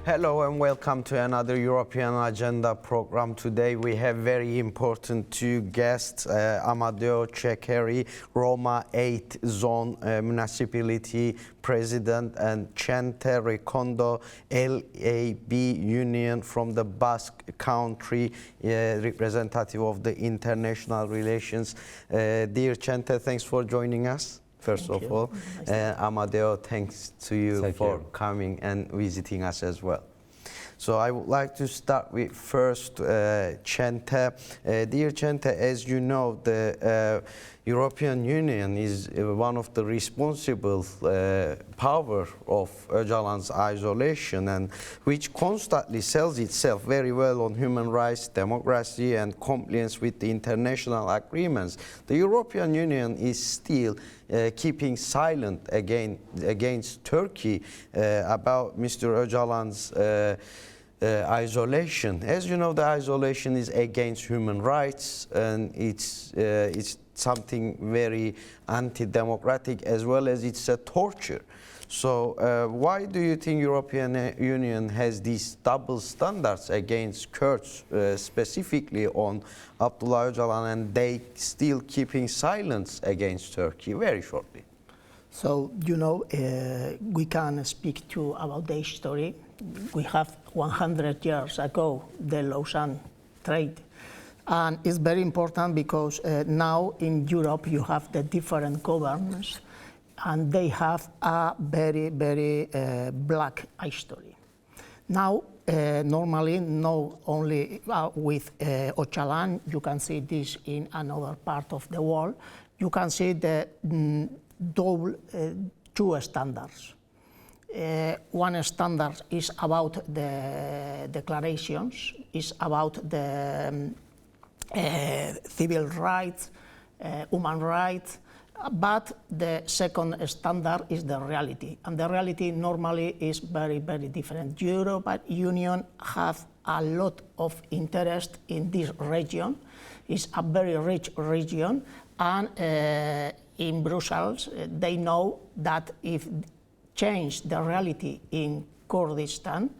Hello and welcome to another European Agenda program. Today we have very important two guests, Amadeo Ceccheri, Roma 8 Zone Municipality President, and Chente Recondo, LAB Union from the Basque Country, representative of the international relations. Dear Chente, thanks for joining us. First of all, Amadeo, thanks to you for coming and visiting us as well. So I would like to start with first Chente. Dear Chente, as you know, the European Union is one of the responsible power of Öcalan's isolation, and which constantly sells itself very well on human rights, democracy and compliance with the international agreements. The European Union is still keeping silent against Turkey about Mr. Öcalan's isolation. As you know, the isolation is against human rights, and it's something very anti-democratic, as well as it's a torture. So why do you think European Union has these double standards against Kurds, specifically on Abdullah Öcalan, and they still keeping silence against Turkey? Very shortly. So, you know, we can speak too about the history. We have 100 years ago the Lausanne Treaty. And it's very important because now in Europe you have the different governments, and they have a very, very black history. Now, normally, not only with Öcalan, you can see this in another part of the world, you can see the two standards. One standard is about the declarations, is about the civil rights, human rights, but the second standard is the reality, and the reality normally is very, very different. European Union have a lot of interest in this region. It's a very rich region, and in Brussels they know that if change the reality in Kurdistan,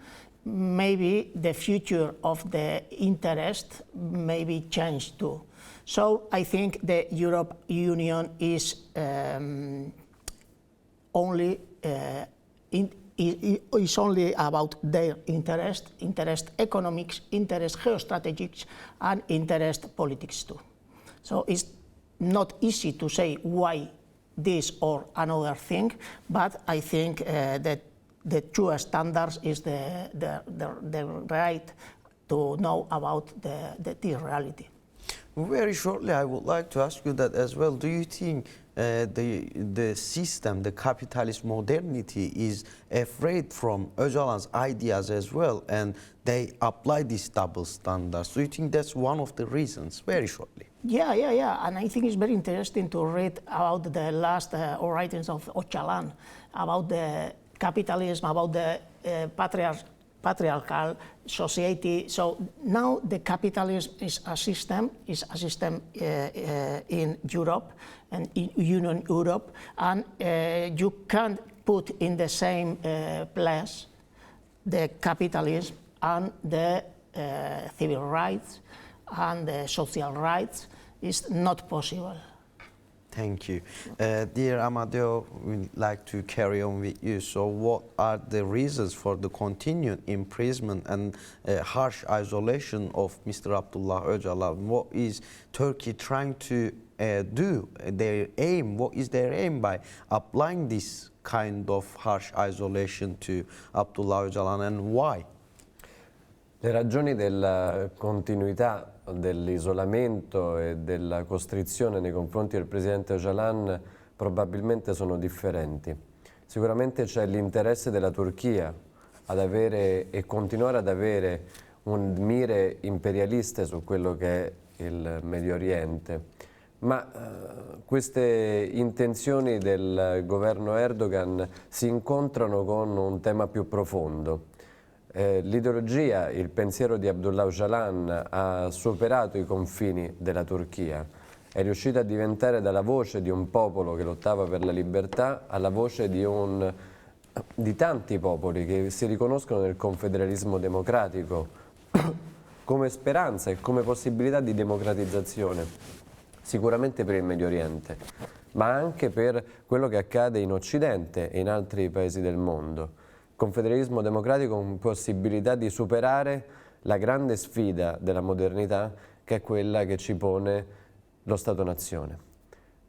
maybe the future of the interest may be changed too. So I think the European Union is only about their interest economics, interest geostrategics, and interest politics too. So it's not easy to say why this or another thing, but I think that the two standards is the right to know about the reality. Very shortly, I would like to ask you that as well. Do you think the system, the capitalist modernity, is afraid from Öcalan's ideas as well, and they apply these double standards? Do you think that's one of the reasons? Very shortly. Yeah, and I think it's very interesting to read about the last writings of Öcalan, about the capitalism, about the patriarchal society. So now the capitalism is a system in Europe and in Union Europe, and you can't put in the same place the capitalism and the civil rights and the social rights. Is not possible. Thank you. Dear Amadeo, we'd like to carry on with you. So what are the reasons for the continued imprisonment and harsh isolation of Mr. Abdullah Öcalan? What is Turkey trying to do? Their aim, what is their aim by applying this kind of harsh isolation to Abdullah Öcalan, and why? Le ragioni della continuità dell'isolamento e della costrizione nei confronti del presidente Öcalan probabilmente sono differenti. Sicuramente c'è l'interesse della Turchia ad avere e continuare ad avere mire imperialiste su quello che è il Medio Oriente, ma queste intenzioni del governo Erdogan si incontrano con un tema più profondo. L'ideologia, il pensiero di Abdullah Öcalan ha superato i confini della Turchia, è riuscito a diventare dalla voce di un popolo che lottava per la libertà alla voce di un di tanti popoli che si riconoscono nel confederalismo democratico come speranza e come possibilità di democratizzazione, sicuramente per il Medio Oriente, ma anche per quello che accade in Occidente e in altri paesi del mondo. Il confederalismo democratico come possibilità di superare la grande sfida della modernità, che è quella che ci pone lo Stato-nazione.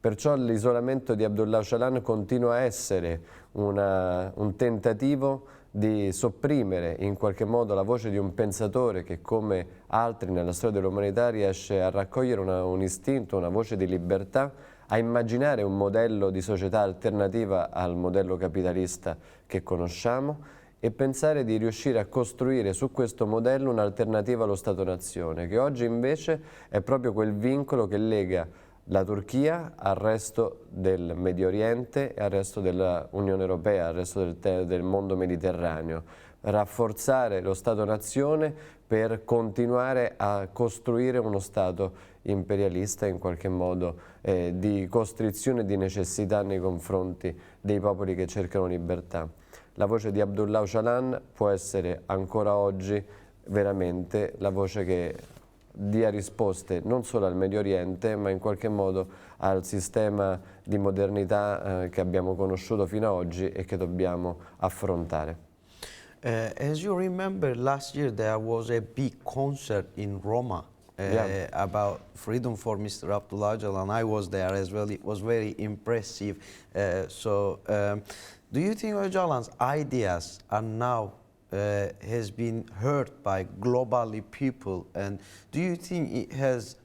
Perciò l'isolamento di Abdullah Öcalan continua a essere un tentativo di sopprimere in qualche modo la voce di un pensatore che, come altri nella storia dell'umanità, riesce a raccogliere un istinto, una voce di libertà, a immaginare un modello di società alternativa al modello capitalista che conosciamo e pensare di riuscire a costruire su questo modello un'alternativa allo Stato-nazione, che oggi invece è proprio quel vincolo che lega la Turchia al resto del Medio Oriente e al resto dell'Unione Europea, al resto del mondo mediterraneo. Rafforzare lo Stato-nazione per continuare a costruire uno Stato imperialista, in qualche modo di costrizione e di necessità nei confronti dei popoli che cercano libertà. La voce di Abdullah Öcalan può essere ancora oggi veramente la voce che dia risposte non solo al Medio Oriente, ma in qualche modo al sistema di modernità che abbiamo conosciuto fino ad oggi e che dobbiamo affrontare. As you remember, last year there was a big concert in Roma about freedom for Mr. Abdullah Öcalan. I was there as well. It was very impressive. Do you think Öcalan's ideas are now has been heard by globally people, and do you think it has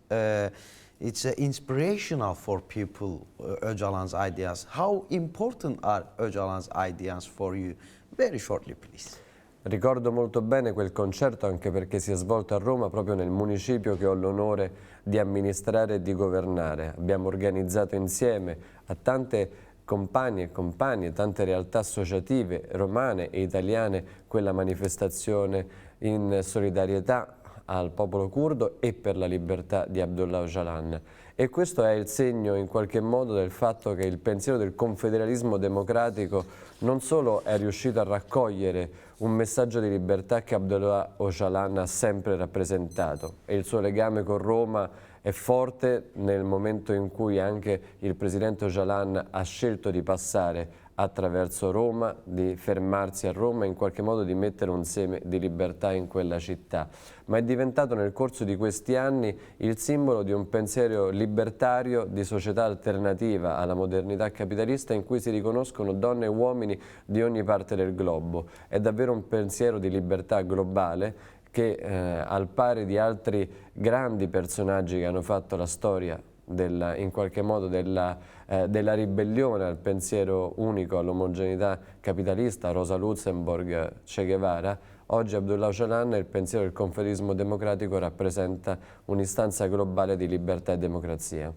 it's inspirational for people, Öcalan's ideas? How important are Öcalan's ideas for you? Very shortly, please. Ricordo molto bene quel concerto, anche perché si è svolto a Roma, proprio nel municipio che ho l'onore di amministrare e di governare. Abbiamo organizzato insieme a tante compagni e compagni, tante realtà associative romane e italiane, quella manifestazione in solidarietà al popolo curdo e per la libertà di Abdullah Öcalan. E questo è il segno in qualche modo del fatto che il pensiero del confederalismo democratico non solo è riuscito a raccogliere un messaggio di libertà che Abdullah Öcalan ha sempre rappresentato, e il suo legame con Roma è forte nel momento in cui anche il presidente Öcalan ha scelto di passare attraverso Roma, di fermarsi a Roma e in qualche modo di mettere un seme di libertà in quella città. Ma è diventato nel corso di questi anni il simbolo di un pensiero libertario, di società alternativa alla modernità capitalista, in cui si riconoscono donne e uomini di ogni parte del globo. È davvero un pensiero di libertà globale che al pari di altri grandi personaggi che hanno fatto la storia in qualche modo della ribellione al pensiero unico, all'omogeneità capitalista, Rosa Luxemburg, Che Guevara, oggi Abdullah Öcalan e il pensiero del confederalismo democratico rappresenta un'istanza globale di libertà e democrazia.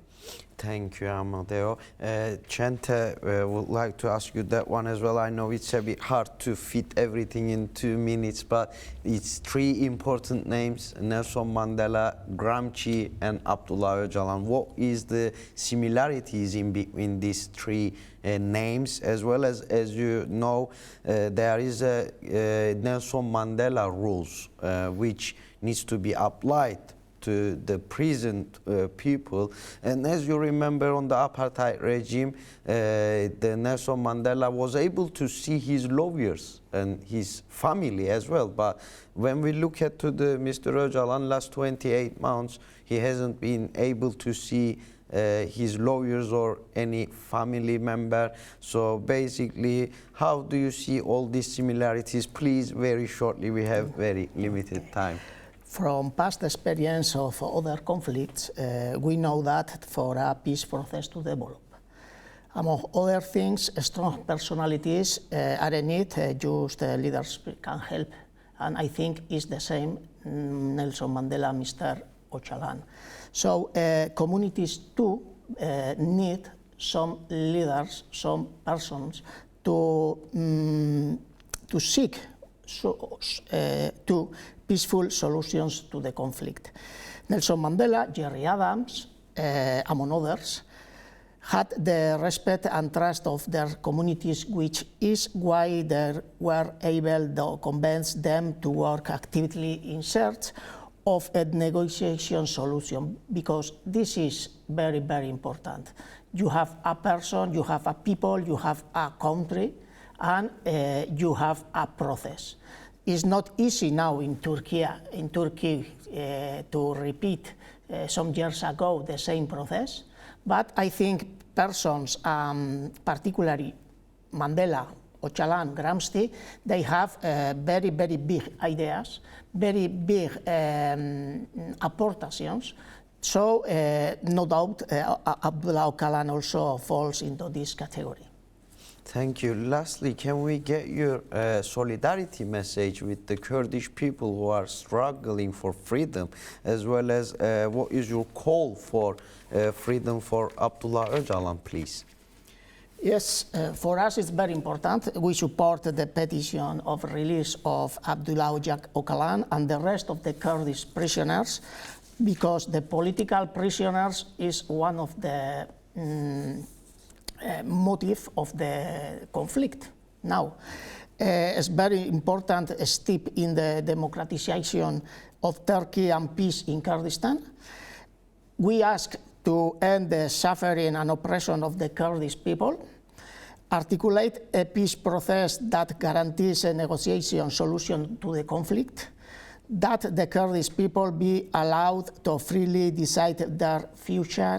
Thank you, Amadeo. Cente would like to ask you that one as well. I know it's a bit hard to fit everything in 2 minutes, but it's 3 important names: Nelson Mandela, Gramsci, and Abdullah Öcalan. What is the similarities in between these 3 names, as well as you know, there is a Nelson Mandela rules which needs to be applied to the present people. And as you remember, on the apartheid regime, the Nelson Mandela was able to see his lawyers and his family as well. But when we look at to the Mr. Öcalan, last 28 months, he hasn't been able to see his lawyers or any family member. So basically, how do you see all these similarities? Please, very shortly, we have very limited time. From past experience of other conflicts, we know that for a peace process to develop, among other things, strong personalities are in need, just leaders can help. And I think it's the same Nelson Mandela, Mr. Öcalan. So communities too need some leaders, some persons to seek to peaceful solutions to the conflict. Nelson Mandela, Jerry Adams, among others, had the respect and trust of their communities, which is why they were able to convince them to work actively in search of a negotiation solution, because this is very, very important. You have a person, you have a people, you have a country, and you have a process. It's not easy now in Turkey to repeat some years ago the same process, but I think persons, particularly Mandela, Öcalan, Gramsci, they have very, very big ideas, very big aportations. So no doubt Abdullah Öcalan also falls into this category. Thank you. Lastly, can we get your solidarity message with the Kurdish people who are struggling for freedom, as well as what is your call for freedom for Abdullah Öcalan, please? Yes, for us it's very important. We support the petition of release of Abdullah Öcalan and the rest of the Kurdish prisoners, because the political prisoners is one of the motive of the conflict now. It's very important step in the democratization of Turkey and peace in Kurdistan. We ask to end the suffering and oppression of the Kurdish people, articulate a peace process that guarantees a negotiation solution to the conflict, that the Kurdish people be allowed to freely decide their future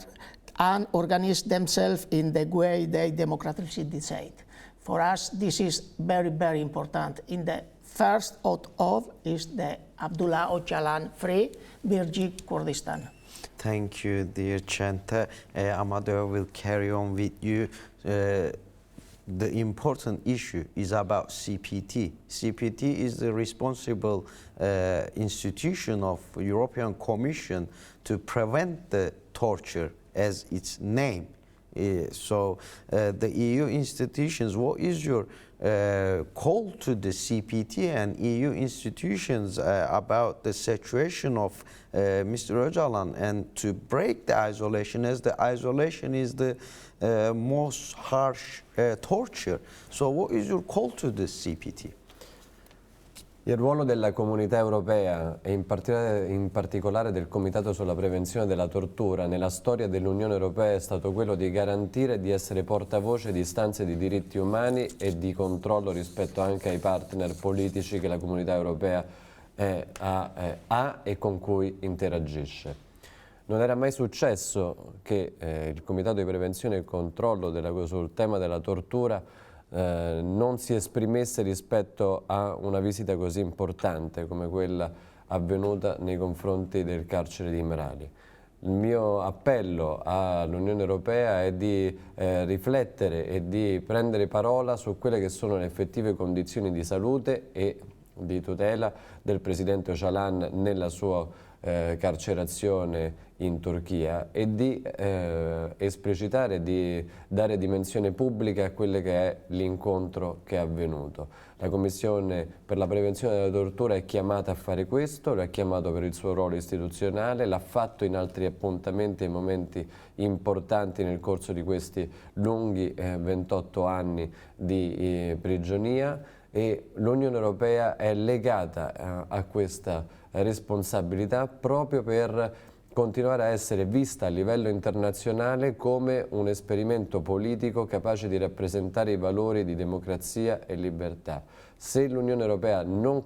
and organize themselves in the way they democratically decide. For us, this is very, very important. In the first of is the Abdullah Öcalan free Virgin Kurdistan. Thank you, dear Chente. Amadeo will carry on with you. The important issue is about CPT. CPT is the responsible institution of European Commission to prevent the torture, as its name. So the EU institutions, what is your call to the CPT and EU institutions about the situation of Mr. Öcalan, and to break the isolation, as the isolation is the most harsh torture? So what is your call to the CPT? Il ruolo della Comunità Europea e in particolare del Comitato sulla prevenzione della tortura nella storia dell'Unione Europea è stato quello di garantire e di essere portavoce di istanze di diritti umani e di controllo rispetto anche ai partner politici che la Comunità Europea ha e con cui interagisce. Non era mai successo che il Comitato di prevenzione e controllo sul tema della tortura non si esprimesse rispetto a una visita così importante come quella avvenuta nei confronti del carcere di Imrali. Il mio appello all'Unione Europea è di riflettere e di prendere parola su quelle che sono le effettive condizioni di salute e di tutela del presidente Öcalan nella sua carcerazione in Turchia, e di esplicitare, di dare dimensione pubblica a quello che è l'incontro che è avvenuto. La Commissione per la prevenzione della tortura è chiamata a fare questo, lo ha chiamato per il suo ruolo istituzionale, l'ha fatto in altri appuntamenti e momenti importanti nel corso di questi lunghi 28 anni di prigionia, e l'Unione Europea è legata a questa responsabilità proprio per continuare a essere vista a livello internazionale come un esperimento politico capace di rappresentare i valori di democrazia e libertà. Se l'Unione Europea non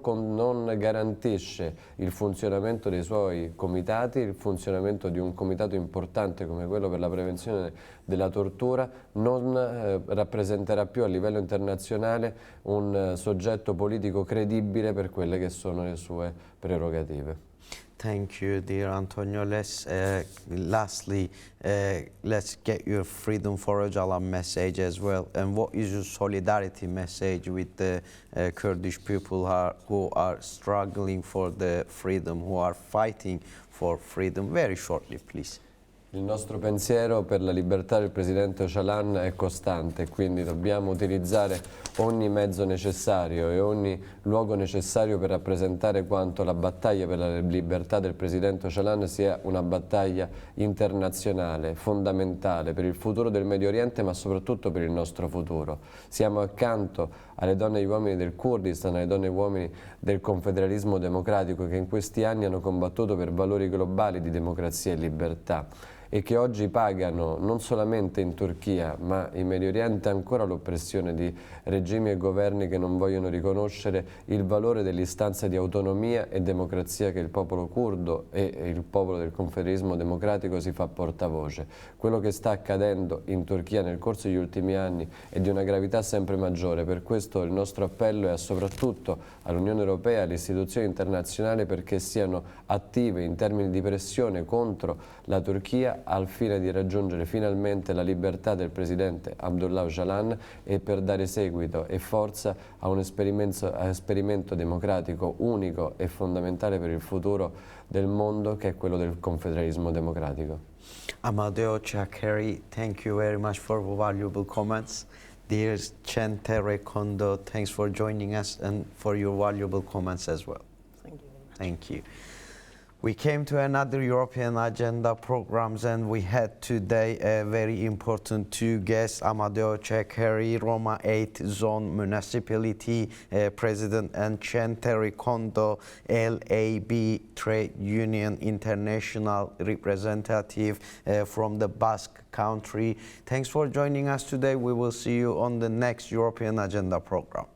garantisce il funzionamento dei suoi comitati, il funzionamento di un comitato importante come quello per la prevenzione della tortura, non rappresenterà più a livello internazionale un soggetto politico credibile per quelle che sono le sue prerogative. Thank you, dear Antonio. Lastly, let's get your Freedom for Öcalan message as well. And what is your solidarity message with the Kurdish people who are struggling for the freedom, who are fighting for freedom? Very shortly, please. Il nostro pensiero per la libertà del Presidente Öcalan è costante, quindi dobbiamo utilizzare ogni mezzo necessario e ogni luogo necessario per rappresentare quanto la battaglia per la libertà del Presidente Öcalan sia una battaglia internazionale, fondamentale per il futuro del Medio Oriente ma soprattutto per il nostro futuro. Siamo accanto alle donne e agli uomini del Kurdistan, alle donne e uomini del confederalismo democratico che in questi anni hanno combattuto per valori globali di democrazia e libertà e che oggi pagano non solamente in Turchia ma in Medio Oriente ancora l'oppressione di regimi e governi che non vogliono riconoscere il valore dell'istanza di autonomia e democrazia che il popolo curdo e il popolo del confederalismo democratico si fa portavoce. Quello che sta accadendo in Turchia nel corso degli ultimi anni è di una gravità sempre maggiore, per questo il nostro appello è soprattutto all'Unione Europea e alle istituzioni internazionali perché siano attive in termini di pressione contro la Turchia al fine di raggiungere finalmente la libertà del presidente Abdullah Öcalan e per dare seguito e forza a un esperimento democratico unico e fondamentale per il futuro del mondo che è quello del confederalismo democratico. Amadeo Çakkari, thank you very much for valuable comments. Dear Chen Terrekondo, thanks for joining us and for your valuable comments as well. Thank you very much. Thank you. We came to another European agenda programs and we had today a very important two guests, Amadeo Çakkari, Roma 8 Zone Municipality President, and Chen Terrekondo, LAB Trade Union International Representative from the Basque Country. Thanks for joining us today. We will see you on the next European agenda program.